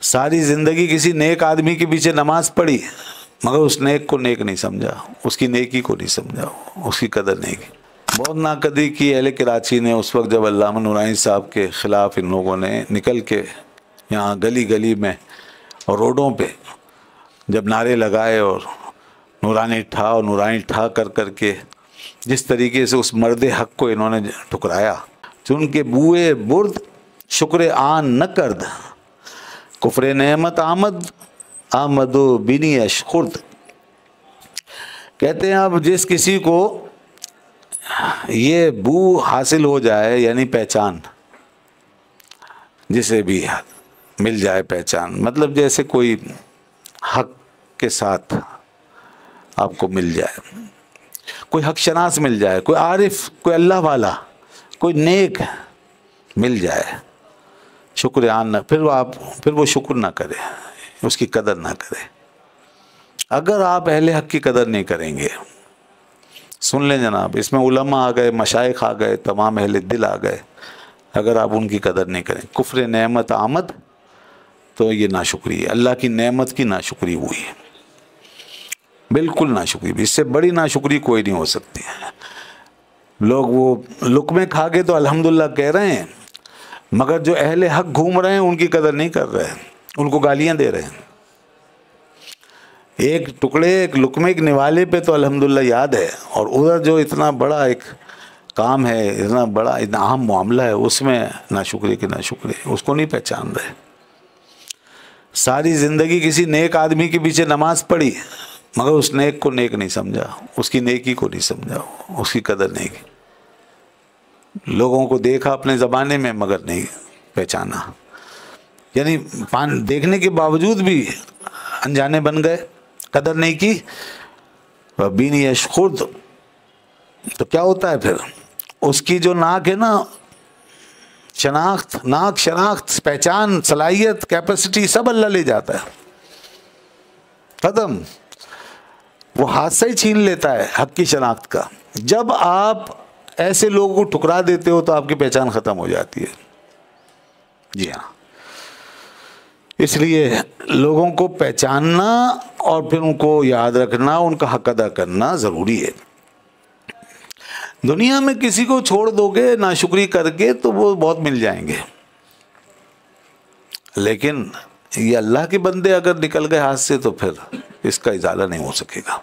ساری زندگی کسی نیک آدمی کے پیچھے نماز پڑھی مگر اس نیک کو نیک نہیں سمجھا، اس کی نیکی کو نہیں سمجھا، اس کی قدر نہیں کی۔ بہت ناقدری کی اہل کراچی نے اس وقت جب علامہ نورانی صاحب کے خلاف ان لوگوں نے نکل کے یہاں گلی گلی میں اور روڈوں پہ جب نعرے لگائے اور نورانی ٹھا کر کر کے جس طریقے سے اس مرد حق کو انہوں نے ٹھکرایا، چون کے بوئے برد شکر آن نہ کرد، کفر نعمت آمد و بینی اشخرد۔ کہتے ہیں اب جس کسی کو یہ بو حاصل ہو جائے، یعنی پہچان، جسے بھی مل جائے پہچان، مطلب جیسے کوئی حق کے ساتھ آپ کو مل جائے، کوئی حق شناس مل جائے، کوئی عارف، کوئی اللہ والا، کوئی نیک مل جائے، شکریان نہ، پھر وہ شکر نہ کرے، اس کی قدر نہ کرے۔ اگر آپ اہل حق کی قدر نہیں کریں گے، سن لیں جناب، اس میں علماء آ گئے، مشائخ آ گئے، تمام اہل دل آ گئے، اگر آپ ان کی قدر نہیں کریں، کفر نعمت آمد، تو یہ ناشکری ہے، اللہ کی نعمت کی ناشکری ہوئی ہے، بالکل ناشکری، اس سے بڑی ناشکری کوئی نہیں ہو سکتی۔ لوگ وہ لقمے کھا کے تو الحمدللہ کہہ رہے ہیں، مگر جو اہل حق گھوم رہے ہیں ان کی قدر نہیں کر رہے ہیں، ان کو گالیاں دے رہے ہیں۔ ایک ٹکڑے، ایک لقمے، ایک نوالے پہ تو الحمدللہ یاد ہے، اور ادھر جو اتنا بڑا ایک کام ہے، اتنا بڑا اتنا اہم معاملہ ہے، اس میں ناشکری کی ناشکری، اس کو نہیں پہچان رہے۔ ساری زندگی کسی نیک آدمی کے پیچھے نماز پڑھی مگر اس نیک کو نیک نہیں سمجھا، اس کی نیکی کو نہیں سمجھا، اس کی قدر نہیں کی۔ لوگوں کو دیکھا اپنے زمانے میں مگر نہیں پہچانا، یعنی دیکھنے کے باوجود بھی انجانے بن گئے، قدر نہیں کی۔ بینی اشخرد، تو کیا ہوتا ہے پھر؟ اس کی جو ناک ہے نا، شناخت، پہچان، صلاحیت، کیپیسٹی، سب اللہ لے جاتا ہے، ختم، وہ ہاتھ سے ہی چھین لیتا ہے حق کی شناخت کا۔ جب آپ ایسے لوگوں کو ٹھکرا دیتے ہو تو آپ کی پہچان ختم ہو جاتی ہے۔ جی ہاں، اس لیے لوگوں کو پہچاننا اور پھر ان کو یاد رکھنا، ان کا حق ادا کرنا ضروری ہے۔ دنیا میں کسی کو چھوڑ دو گے ناشکری کر کے تو وہ بہت مل جائیں گے، لیکن یہ اللہ کے بندے اگر نکل گئے ہاتھ سے تو پھر اس کا ازالہ نہیں ہو سکے گا۔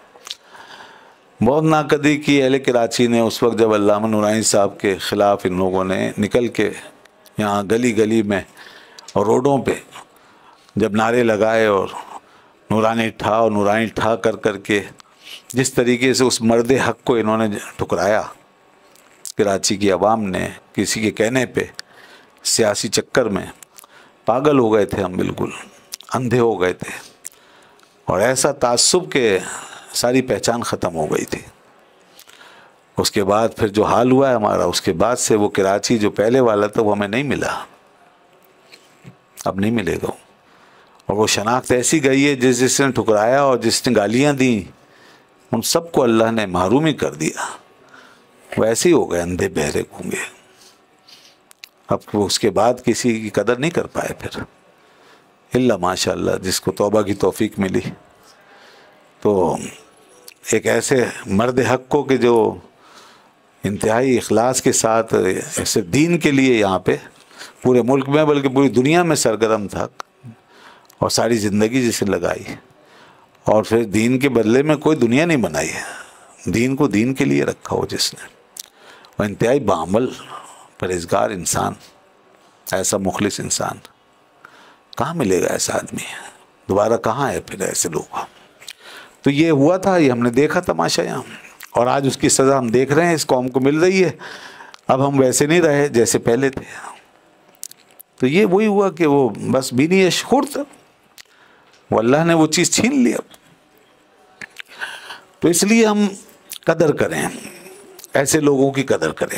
بہت ناقدری کی اہل کراچی نے اس وقت جب علامہ نورانی صاحب کے خلاف ان لوگوں نے نکل کے یہاں گلی گلی میں اور روڈوں پہ جب نعرے لگائے اور نورانی ٹھا کر کر کے جس طریقے سے اس مرد حق کو انہوں نے ٹھکرایا، کراچی کی عوام نے کسی کے کہنے پہ، سیاسی چکر میں پاگل ہو گئے تھے، ہم بالکل اندھے ہو گئے تھے، اور ایسا تعصب کہ ساری پہچان ختم ہو گئی تھی۔ اس کے بعد پھر جو حال ہوا ہے ہمارا، اس کے بعد سے وہ کراچی جو پہلے والا تھا وہ ہمیں نہیں ملا، اب نہیں ملے گا، اور وہ شناخت ایسی گئی ہے جس نے ٹھکرایا اور جس نے گالیاں دیں ان سب کو اللہ نے محروم ہی کر دیا، وہ ایسے ہی ہو گئے، اندھے بہرے گونگے، اب وہ اس کے بعد کسی کی قدر نہیں کر پائے پھر، اللہ ماشاء اللہ جس کو توبہ کی توفیق ملی۔ تو ایک ایسے مرد حق کو کہ جو انتہائی اخلاص کے ساتھ صرف دین کے لیے یہاں پہ پورے ملک میں بلکہ پوری دنیا میں سرگرم تھا، اور ساری زندگی جسے لگائی، اور پھر دین کے بدلے میں کوئی دنیا نہیں بنائی ہے، دین کو دین کے لیے رکھا ہو جس نے، وہ انتہائی بعمل پرہیزگار انسان، ایسا مخلص انسان کہاں ملے گا؟ ایسا آدمی دوبارہ کہاں ہے پھر ایسے لوگ؟ تو یہ ہوا تھا، یہ ہم نے دیکھا تماشا یہاں، اور آج اس کی سزا ہم دیکھ رہے ہیں، اس قوم کو مل رہی ہے۔ اب ہم ویسے نہیں رہے جیسے پہلے تھے، تو یہ وہی ہوا کہ وہ بس بینی اشخرد، وہ اللہ نے وہ چیز چھین لیا۔ تو اس لیے ہم قدر کریں، ایسے لوگوں کی قدر کریں۔